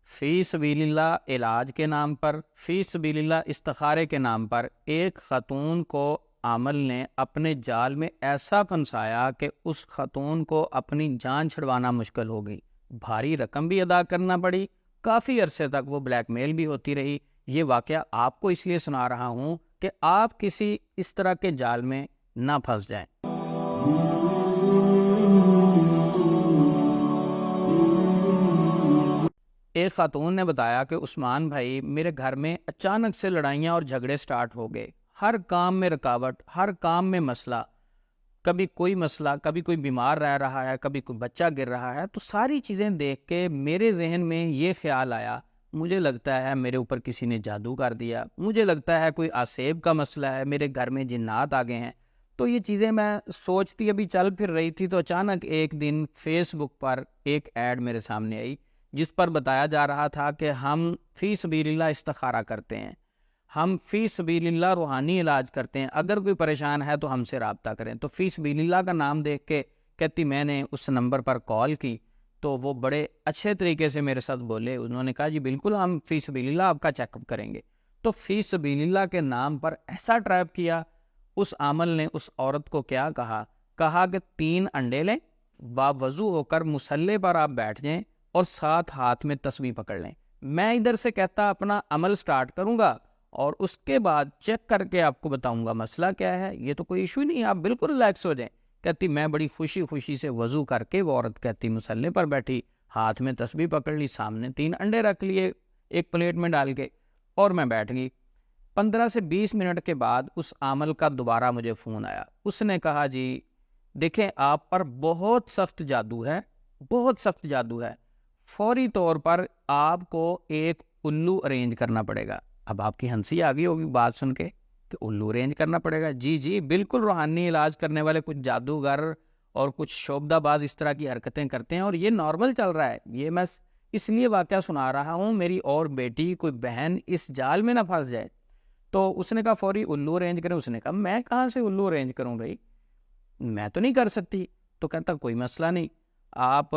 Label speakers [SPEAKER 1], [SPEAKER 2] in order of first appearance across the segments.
[SPEAKER 1] فی سبیل اللہ علاج کے نام پر، فی سبیل اللہ استخارے کے نام پر ایک خاتون کو عامل نے اپنے جال میں ایسا پھنسایا کہ اس خاتون کو اپنی جان چھڑوانا مشکل ہو گئی، بھاری رقم بھی ادا کرنا پڑی، کافی عرصے تک وہ بلیک میل بھی ہوتی رہی۔ یہ واقعہ آپ کو اس لیے سنا رہا ہوں کہ آپ کسی اس طرح کے جال میں نہ پھنس جائیں۔ ایک خاتون نے بتایا کہ عثمان بھائی، میرے گھر میں اچانک سے لڑائیاں اور جھگڑے سٹارٹ ہو گئے، ہر کام میں رکاوٹ، ہر کام میں مسئلہ، کبھی کوئی مسئلہ، کبھی کوئی بیمار رہ رہا ہے، کبھی کوئی بچہ گر رہا ہے۔ تو ساری چیزیں دیکھ کے میرے ذہن میں یہ خیال آیا، مجھے لگتا ہے میرے اوپر کسی نے جادو کر دیا، مجھے لگتا ہے کوئی آسیب کا مسئلہ ہے، میرے گھر میں جنات آ گئے ہیں۔ تو یہ چیزیں میں سوچتی ابھی چل پھر رہی تھی، تو اچانک ایک دن فیس بک پر ایک ایڈ میرے سامنے آئی جس پر بتایا جا رہا تھا کہ ہم فی سبیل اللہ استخارہ کرتے ہیں، ہم فی سبیل اللہ روحانی علاج کرتے ہیں، اگر کوئی پریشان ہے تو ہم سے رابطہ کریں۔ تو فی سبیل اللہ کا نام دیکھ کے کہتی میں نے اس نمبر پر کال کی، تو وہ بڑے اچھے طریقے سے میرے ساتھ بولے، انہوں نے کہا جی بالکل ہم فی سبیل اللہ آپ کا چیک اپ کریں گے۔ تو فی سبیل اللہ کے نام پر ایسا ٹریپ کیا۔ اس عامل نے اس عورت کو کیا کہا کہ 3 انڈے لیں، باوضو ہو کر مصلے پر آپ بیٹھ جائیں اور ساتھ ہاتھ میں تسبیح پکڑ لیں، میں ادھر سے کہتا اپنا عمل سٹارٹ کروں گا اور اس کے بعد چیک کر کے آپ کو بتاؤں گا مسئلہ کیا ہے، یہ تو کوئی ایشو ہی نہیں، آپ بالکل ریلیکس ہو جائیں۔ کہتی میں بڑی خوشی سے وضو کر کے، وہ عورت کہتی مصلے پر بیٹھی، ہاتھ میں تسبیح پکڑ لی، سامنے 3 انڈے رکھ لیے ایک پلیٹ میں ڈال کے، اور میں بیٹھ گئی۔ 15 سے 20 منٹ کے بعد اس عامل کا دوبارہ مجھے فون آیا، اس نے کہا جی دیکھیں آپ پر بہت سخت جادو ہے، بہت سخت جادو ہے، فوری طور پر آپ کو ایک الو ارینج کرنا پڑے گا۔ اب آپ کی ہنسی آ گئی ہوگی بات سن کے کہ الو ارینج کرنا پڑے گا، جی بالکل روحانی علاج کرنے والے کچھ جادوگر اور کچھ شعبدہ باز اس طرح کی حرکتیں کرتے ہیں اور یہ نارمل چل رہا ہے۔ یہ میں اس لیے واقعہ سنا رہا ہوں میری اور بیٹی کوئی بہن اس جال میں نہ پھنس جائے۔ تو اس نے کہا فوری الو ارینج کریں۔ اس نے کہا میں کہاں سے الو ارینج کروں بھائی، میں تو نہیں کر سکتی۔ تو کہتا کوئی مسئلہ نہیں، آپ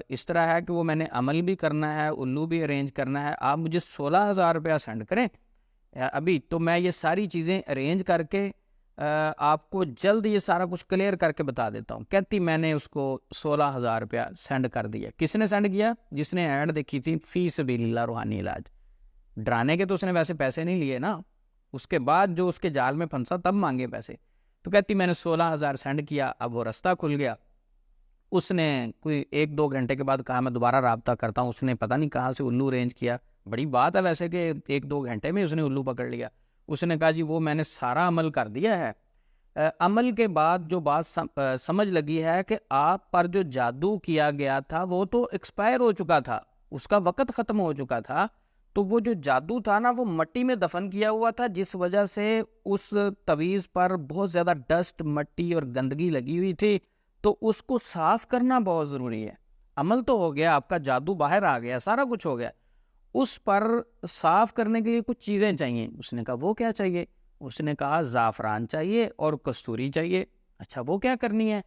[SPEAKER 1] اس طرح ہے کہ وہ میں نے عمل بھی کرنا ہے، الو بھی ارینج کرنا ہے، آپ مجھے 16,000 روپیہ سینڈ کریں ابھی، تو میں یہ ساری چیزیں ارینج کر کے آپ کو جلد یہ سارا کچھ کلیئر کر کے بتا دیتا ہوں۔ کہتی میں نے اس کو 16,000 روپیہ سینڈ کر دیا۔ کس نے سینڈ کیا؟ جس نے ایڈ دیکھی تھی فی سبیل اللہ روحانی علاج۔ ڈرانے کے تو اس نے ویسے پیسے نہیں لیے نا، اس کے بعد جو اس کے جال میں پھنسا تب مانگے پیسے۔ تو کہتی میں نے 16,000 سینڈ کیا، اب وہ رستہ کھل گیا۔ اس نے کوئی 1-2 گھنٹے کے بعد کہا میں دوبارہ رابطہ کرتا ہوں، اس نے پتہ نہیں کہاں سے الو ارینج کیا، بڑی بات ہے ویسے کہ 1-2 گھنٹے میں اس نے الو پکڑ لیا۔ اس نے کہا جی وہ میں نے سارا عمل کر دیا ہے۔ عمل کے بعد جو بات سمجھ لگی ہے کہ آپ پر جو جادو کیا گیا تھا وہ تو ایکسپائر ہو چکا تھا، اس کا وقت ختم ہو چکا تھا، تو وہ جو جادو تھا نا وہ مٹی میں دفن کیا ہوا تھا، جس وجہ سے اس تویز پر بہت زیادہ ڈسٹ، مٹی اور گندگی لگی ہوئی تھی، تو اس کو صاف کرنا بہت ضروری ہے۔ عمل تو ہو گیا، آپ کا جادو باہر آ گیا، سارا کچھ ہو گیا، اس پر صاف کرنے کے لیے کچھ چیزیں چاہیے۔ اس نے کہا وہ کیا چاہیے؟ اس نے کہا زعفران چاہیے اور کستوری چاہیے۔ اچھا وہ کیا کرنی ہے؟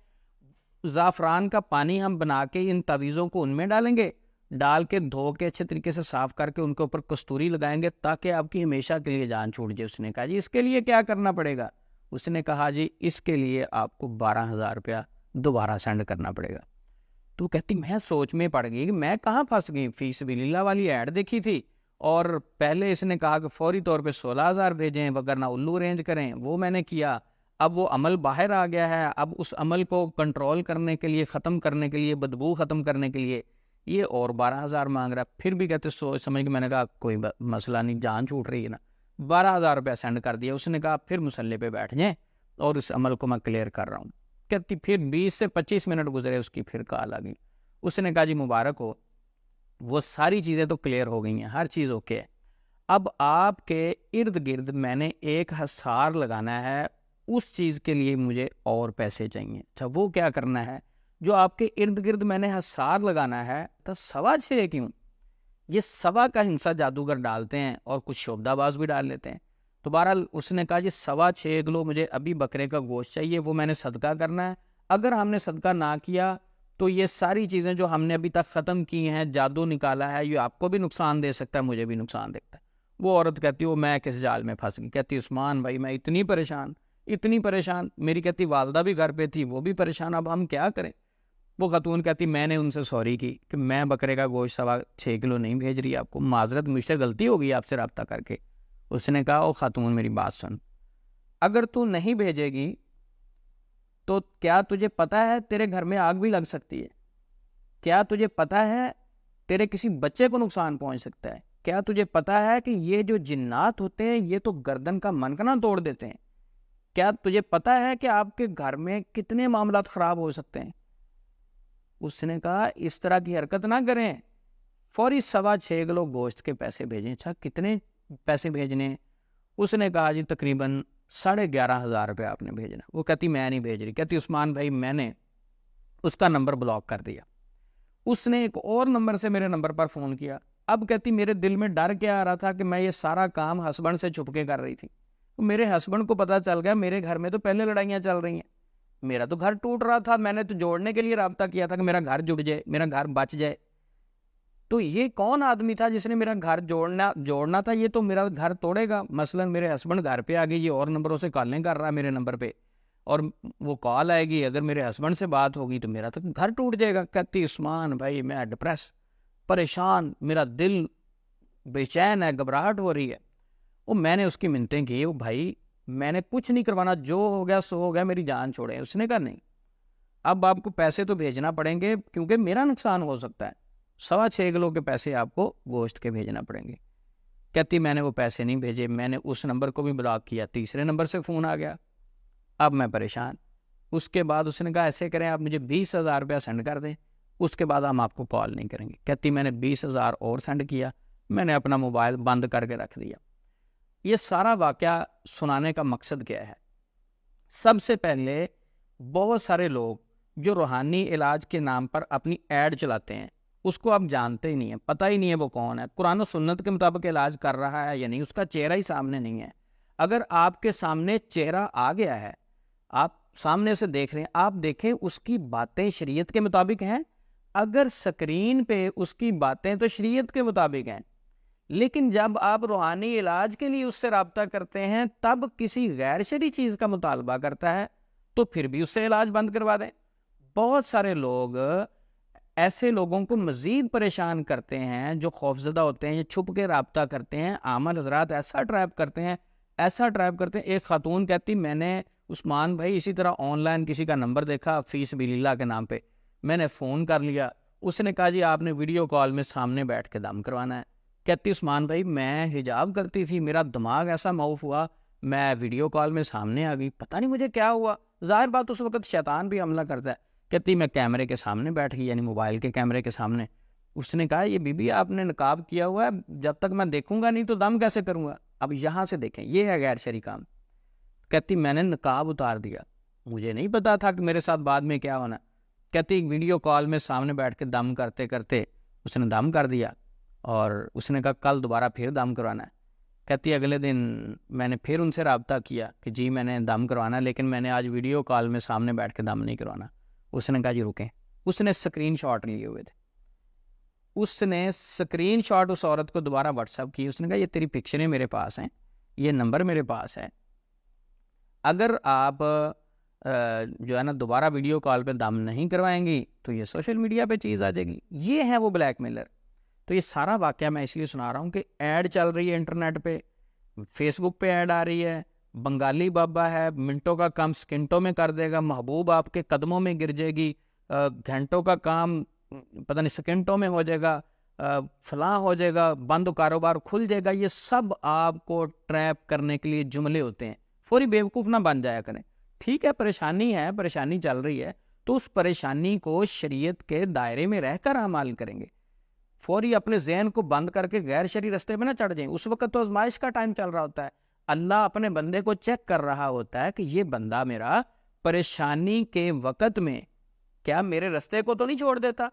[SPEAKER 1] زعفران کا پانی ہم بنا کے ان تعویذوں کو ان میں ڈالیں گے، ڈال کے دھو کے اچھے طریقے سے صاف کر کے ان کے اوپر کستوری لگائیں گے تاکہ آپ کی ہمیشہ کے لیے جان چھوٹ جائے۔ اس نے کہا جی اس کے لیے کیا کرنا پڑے گا؟ اس نے کہا جی اس کے لیے آپ کو 12,000 روپیہ دوبارہ سینڈ کرنا پڑے گا۔ تو کہتی میں سوچ میں پڑ گئی کہ میں کہاں پھنس گئی، فی سبیل اللہ والی ایڈ دیکھی تھی اور پہلے اس نے کہا کہ فوری طور پہ 16,000 بھیجیں وگرنہ الو ارینج کریں، وہ میں نے کیا، اب وہ عمل باہر آ گیا ہے، اب اس عمل کو کنٹرول کرنے کے لیے، ختم کرنے کے لیے، بدبو ختم کرنے کے لیے یہ اور 12,000 مانگ رہا ہے۔ پھر بھی کہتے سوچ سمجھ کے میں نے کہا کوئی مسئلہ نہیں، جان چھوٹ رہی ہے نا، 12,000 روپیہ سینڈ کر دیا۔ اس نے کہا پھر مصلے پہ بیٹھ جائیں اور اس عمل کو میں کلیئر کر رہا ہوں۔ کہتی پھر 20 سے 25 منٹ گزرے، اس کی پھر کال آ گئی۔ اس نے کہا جی مبارک ہو، وہ ساری چیزیں تو کلیئر ہو گئی ہیں، ہر چیز اوکے ہے، اب آپ کے ارد گرد میں نے ایک حصار لگانا ہے، اس چیز کے لیے مجھے اور پیسے چاہیے۔ اچھا وہ کیا کرنا ہے؟ جو آپ کے ارد گرد میں نے حصار لگانا ہے تو 6.25 کیوں؟ یہ 1.25 کا ہنسا جادوگر ڈالتے ہیں اور کچھ شعبدہ باز بھی ڈال لیتے ہیں۔ تو بہرحال اس نے کہا جی 6.25 کلو مجھے ابھی بکرے کا گوشت چاہیے، وہ میں نے صدقہ کرنا ہے، اگر ہم نے صدقہ نہ کیا تو یہ ساری چیزیں جو ہم نے ابھی تک ختم کی ہیں، جادو نکالا ہے، یہ آپ کو بھی نقصان دے سکتا ہے، مجھے بھی نقصان دیتا ہے۔ وہ عورت کہتی وہ میں کس جال میں پھنس گئی، کہتی عثمان بھائی میں اتنی پریشان، میری کہتی والدہ بھی گھر پہ تھی، وہ بھی پریشان، اب ہم کیا کریں؟ وہ خاتون کہتی میں نے ان سے سوری کی کہ میں بکرے کا گوشت 6.25 کلو نہیں بھیج رہی آپ کو، معذرت، مجھ سے غلطی ہو گئی آپ سے رابطہ کر کے۔ اس نے کہا او خاتون میری بات سن، اگر تو نہیں بھیجے گی تو کیا تجھے پتا ہے تیرے گھر میں آگ بھی لگ سکتی ہے؟ کیا تجھے پتا ہے تیرے کسی بچے کو نقصان پہنچ سکتا ہے؟ کیا تجھے پتا ہے کہ یہ جو جنات ہوتے ہیں یہ تو گردن کا منکنا توڑ دیتے ہیں؟ کیا تجھے پتا ہے کہ آپ کے گھر میں کتنے معاملات خراب ہو سکتے ہیں؟ اس نے کہا اس طرح کی حرکت نہ کریں، فوری 6.25 کلو گوشت کے پیسے بھیجیں۔ اچھا کتنے پیسے بھیجنے؟ اس نے کہا جی تقریباً 11,500 روپے آپ نے بھیجنا۔ وہ کہتی میں نہیں بھیج رہی، کہتی عثمان بھائی میں نے اس کا نمبر بلاک کر دیا، اس نے ایک اور نمبر سے میرے نمبر پر فون کیا۔ اب کہتی میرے دل میں ڈر کیا آ رہا تھا کہ میں یہ سارا کام ہسبینڈ سے چھپ کے کر رہی تھی، میرے ہسبینڈ کو پتا چل گیا، میرے گھر میں تو پہلے لڑائیاں چل رہی ہیں، میرا تو گھر ٹوٹ رہا تھا، میں نے تو جوڑنے کے لیے رابطہ کیا تھا کہ میرا گھر جڑ جائے، میرا گھر بچ جائے، تو یہ کون آدمی تھا جس نے میرا گھر جوڑنا تھا، یہ تو میرا گھر توڑے گا۔ مثلا میرے ہسبینڈ گھر پہ آ گئی، یہ اور نمبروں سے کالیں کر رہا ہے میرے نمبر پہ، اور وہ کال آئے گی، اگر میرے ہسبینڈ سے بات ہوگی تو میرا تو گھر ٹوٹ جائے گا۔ کہتی عثمان بھائی میں ڈپریس، پریشان، میرا دل بے چین ہے، گھبراہٹ ہو رہی ہے۔ وہ میں نے اس کی منتیں کی، وہ بھائی میں نے کچھ نہیں کروانا، جو ہو گیا سو ہو گیا، میری جان چھوڑے۔ اس نے کہا نہیں، اب آپ کو پیسے تو بھیجنا پڑیں گے کیونکہ میرا نقصان ہو سکتا ہے، 6.25 کلو کے پیسے آپ کو گوشت کے بھیجنا پڑیں گے۔ کہتی میں نے وہ پیسے نہیں بھیجے، میں نے اس نمبر کو بھی بلاک کیا، تیسرے نمبر سے فون آ گیا، اب میں پریشان۔ اس کے بعد اس نے کہا ایسے کریں آپ مجھے 20,000 روپیہ سینڈ کر دیں، اس کے بعد ہم آپ کو کال نہیں کریں گے۔ کہتی میں نے 20,000 اور سینڈ کیا، میں نے اپنا موبائل بند کر کے رکھ دیا۔ یہ سارا واقعہ سنانے کا مقصد کیا ہے؟ سب سے پہلے بہت سارے لوگ جو روحانی علاج کے نام پر اپنی ایڈ چلاتے ہیں، اس کو آپ جانتے ہی نہیں ہیں، پتہ ہی نہیں ہے وہ کون ہے، قرآن و سنت کے مطابق علاج کر رہا ہے یا نہیں، اس کا چہرہ ہی سامنے نہیں ہے۔ اگر آپ کے سامنے چہرہ آ گیا ہے، آپ سامنے سے دیکھ رہے ہیں، آپ دیکھیں اس کی باتیں شریعت کے مطابق ہیں، اگر سکرین پہ اس کی باتیں تو شریعت کے مطابق ہیں، لیکن جب آپ روحانی علاج کے لیے اس سے رابطہ کرتے ہیں تب کسی غیر شرعی چیز کا مطالبہ کرتا ہے تو پھر بھی اس سے علاج بند کروا دیں۔ بہت سارے لوگ ایسے لوگوں کو مزید پریشان کرتے ہیں جو خوفزدہ ہوتے ہیں، یہ چھپ کے رابطہ کرتے ہیں، عامل حضرات ایسا ٹریپ کرتے ہیں۔ ایک خاتون کہتی میں نے عثمان بھائی اسی طرح آن لائن کسی کا نمبر دیکھا فی سبیل اللہ کے نام پہ، میں نے فون کر لیا، اس نے کہا جی آپ نے ویڈیو کال میں سامنے بیٹھ کے دم کروانا ہے۔ کہتی عثمان بھائی میں حجاب کرتی تھی، میرا دماغ ایسا معوف ہوا، میں ویڈیو کال میں سامنے آ گئی، پتہ نہیں مجھے کیا ہوا، ظاہر بات اس وقت شیطان بھی حملہ کرتا ہے۔ کہتی میں کیمرے کے سامنے بیٹھ گئی، یعنی موبائل کے کیمرے کے سامنے۔ اس نے کہا یہ بی بی آپ نے نقاب کیا ہوا ہے، جب تک میں دیکھوں گا نہیں تو دم کیسے کروں گا؟ اب یہاں سے دیکھیں یہ ہے غیر شرعی کام۔ کہتی میں نے نقاب اتار دیا، مجھے نہیں پتا تھا کہ میرے ساتھ بعد میں کیا ہونا۔ کہتی ویڈیو کال میں سامنے بیٹھ کے دم کرتے کرتے اس نے دم کر دیا، اور اس نے کہا کل دوبارہ پھر دم کروانا ہے۔ کہتی اگلے دن میں نے پھر ان سے رابطہ کیا کہ جی میں نے دم کروانا، لیکن میں نے آج ویڈیو کال میں سامنے بیٹھ کے دم نہیں کروانا۔ اس نے کہا جی رکیں، اس نے سکرین شاٹ لیے ہوئے تھے، اس نے سکرین شاٹ اس عورت کو دوبارہ واٹس ایپ کی، اس نے کہا یہ تیری پکچریں میرے پاس ہیں، یہ نمبر میرے پاس ہے، اگر آپ جو ہے نا دوبارہ ویڈیو کال پہ دم نہیں کروائیں گی تو یہ سوشل میڈیا پہ چیز آ جائے گی۔ یہ ہے وہ بلیک میلر۔ تو یہ سارا واقعہ میں اس لیے سنا رہا ہوں کہ ایڈ چل رہی ہے انٹرنیٹ پہ، فیس بک پہ ایڈ آ رہی ہے، بنگالی بابا ہے، منٹوں کا کام سکنٹوں میں کر دے گا، محبوب آپ کے قدموں میں گر جائے گی، گھنٹوں کا کام پتہ نہیں سکنٹوں میں ہو جائے گا، فلاں ہو جائے گا، بند کاروبار کھل جائے گا، یہ سب آپ کو ٹریپ کرنے کے لیے جملے ہوتے ہیں۔ فوری بیوقوف نہ بن جایا کریں۔ ٹھیک ہے پریشانی چل رہی ہے تو اس پریشانی کو شریعت کے دائرے میں رہ کر عمل کریں گے، فوری اپنے ذہن کو بند کر کے غیر شرعی رستے پہ نہ چڑھ جائیں۔ اس وقت تو آزمائش کا ٹائم چل رہا ہوتا ہے، اللہ اپنے بندے کو چیک کر رہا ہوتا ہے کہ یہ بندہ میرا پریشانی کے وقت میں کیا میرے رستے کو تو نہیں چھوڑ دیتا۔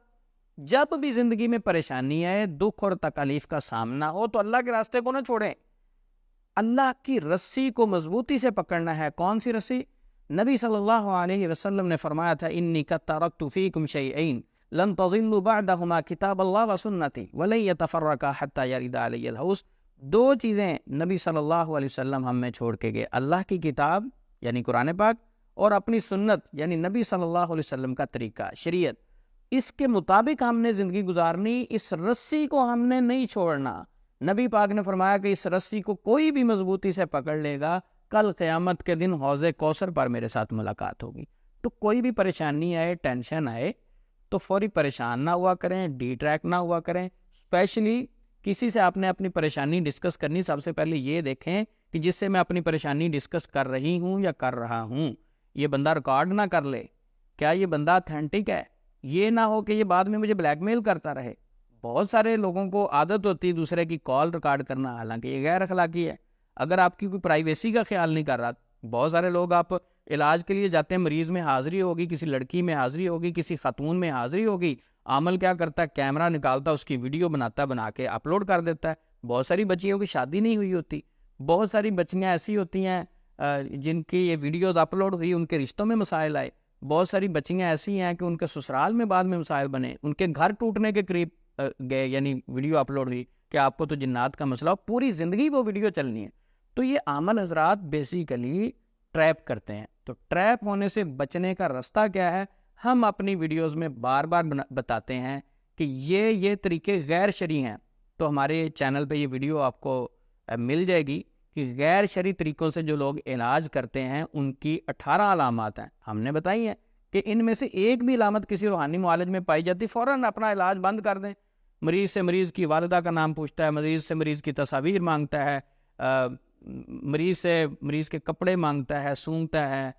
[SPEAKER 1] جب بھی زندگی میں پریشانی ہے، دکھ اور تکالیف کا سامنا ہو تو اللہ کے راستے کو نہ چھوڑیں، اللہ کی رسی کو مضبوطی سے پکڑنا ہے۔ کون سی رسی؟ نبی صلی اللہ علیہ وسلم نے فرمایا تھا انی قد ترکت فیکم شیئین لن تضلوا بعدہما کتاب اللہ و سنتی ولن یتفرقا حتی یرد علی الحوض. دو چیزیں نبی صلی اللہ علیہ وسلم ہم میں چھوڑ کے گئے، اللہ کی کتاب یعنی قرآن پاک اور اپنی سنت یعنی نبی صلی اللہ علیہ وسلم کا طریقہ شریعت. اس کے مطابق ہم نے زندگی گزارنی، اس رسی کو ہم نے نہیں چھوڑنا. نبی پاک نے فرمایا کہ اس رسی کو کوئی بھی مضبوطی سے پکڑ لے گا، کل قیامت کے دن حوض کوثر پر میرے ساتھ ملاقات ہوگی. تو کوئی بھی پریشانی آئے، ٹینشن آئے تو فوری پریشان نہ ہوا کریں، ڈی ٹریک نہ ہوا کریں. اسپیشلی کسی سے آپ نے اپنی پریشانی ڈسکس کرنی، سب سے پہلے یہ دیکھیں کہ جس سے میں اپنی پریشانی ڈسکس کر رہی ہوں یا کر رہا ہوں یہ بندہ ریکارڈ نہ کر لے، کیا یہ بندہ اتھینٹک ہے. یہ نہ ہو کہ یہ بعد میں مجھے بلیک میل کرتا رہے. بہت سارے لوگوں کو عادت ہوتی ہے دوسرے کی کال ریکارڈ کرنا، حالانکہ یہ غیر اخلاقی ہے. اگر آپ کی کوئی پرائیویسی کا خیال نہیں کر رہا، بہت سارے لوگ آپ علاج کے لیے جاتے ہیں، مریض میں حاضری ہوگی، کسی لڑکی میں حاضری ہوگی، کسی خاتون میں حاضری ہوگی، عامل کیا کرتا ہے، کیمرہ نکالتا ہے، اس کی ویڈیو بناتا ہے، بنا کے اپلوڈ کر دیتا ہے. بہت ساری بچیوں کی شادی نہیں ہوئی ہوتی، بہت ساری بچیاں ایسی ہوتی ہیں جن کی یہ ویڈیوز اپلوڈ ہوئی، ان کے رشتوں میں مسائل آئے. بہت ساری بچیاں ایسی ہیں کہ ان کے سسرال میں بعد میں مسائل بنے، ان کے گھر ٹوٹنے کے قریب گئے، یعنی ویڈیو اپلوڈ ہوئی کہ آپ کو تو جنات کا مسئلہ ہو، پوری زندگی وہ ویڈیو چلنی ہے. تو یہ عامل حضرات بیسیکلی ٹریپ کرتے ہیں. تو ٹریپ ہونے سے بچنے کا راستہ کیا ہے؟ ہم اپنی ویڈیوز میں بار بار بتاتے ہیں کہ یہ طریقے غیر شرعی ہیں. تو ہمارے چینل پہ یہ ویڈیو آپ کو مل جائے گی کہ غیر شرعی طریقوں سے جو لوگ علاج کرتے ہیں ان کی 18 علامات ہیں. ہم نے بتائی ہیں کہ ان میں سے ایک بھی علامت کسی روحانی معالج میں پائی جاتی، فوراً اپنا علاج بند کر دیں. مریض سے مریض کی والدہ کا نام پوچھتا ہے، مریض سے مریض کی تصاویر مانگتا ہے، مریض سے مریض کے کپڑے مانگتا ہے، سونگتا ہے،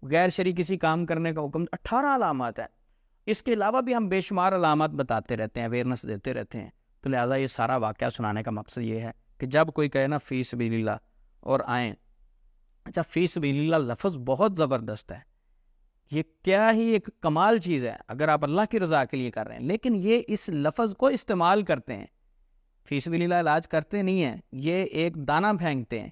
[SPEAKER 1] غیر شرعی کسی کام کرنے کا حکم. 18 علامات ہیں. اس کے علاوہ بھی ہم بے شمار علامات بتاتے رہتے ہیں، اویئرنیس دیتے رہتے ہیں. تو لہٰذا یہ سارا واقعہ سنانے کا مقصد یہ ہے کہ جب کوئی کہے نا فی سبیل اللہ اور آئیں. اچھا، فی سبیل اللہ لفظ بہت زبردست ہے، یہ کیا ہی ایک کمال چیز ہے اگر آپ اللہ کی رضا کے لیے کر رہے ہیں. لیکن یہ اس لفظ کو استعمال کرتے ہیں، فی سبیل اللہ علاج کرتے نہیں ہیں، یہ ایک دانہ پھینکتے ہیں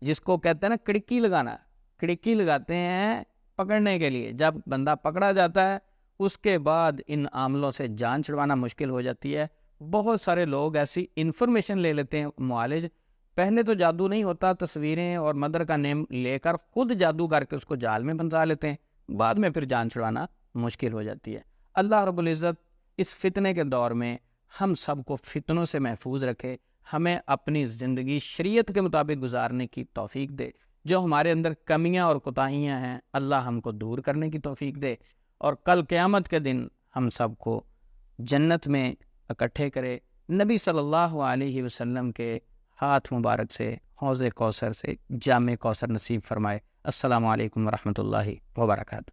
[SPEAKER 1] جس کو کہتے ہیں نا کڑکی لگانا. کڑکی لگاتے ہیں پکڑنے کے لیے. جب بندہ پکڑا جاتا ہے اس کے بعد ان عاملوں سے جان چھڑوانا مشکل ہو جاتی ہے. بہت سارے لوگ ایسی انفارمیشن لے لیتے ہیں معالج، پہلے تو جادو نہیں ہوتا، تصویریں اور مدر کا نیم لے کر خود جادو کر کے اس کو جال میں پھنسا لیتے ہیں، بعد میں پھر جان چھڑوانا مشکل ہو جاتی ہے. اللہ رب العزت اس فتنے کے دور میں ہم سب کو فتنوں سے محفوظ رکھے، ہمیں اپنی زندگی شریعت کے مطابق گزارنے کی توفیق دے. جو ہمارے اندر کمیاں اور کوتاہیاں ہیں اللہ ہم کو دور کرنے کی توفیق دے، اور کل قیامت کے دن ہم سب کو جنت میں اکٹھے کرے، نبی صلی اللہ علیہ وسلم کے ہاتھ مبارک سے حوض کوثر سے جام کوثر نصیب فرمائے. السلام علیکم ورحمۃ اللہ وبرکاتہ.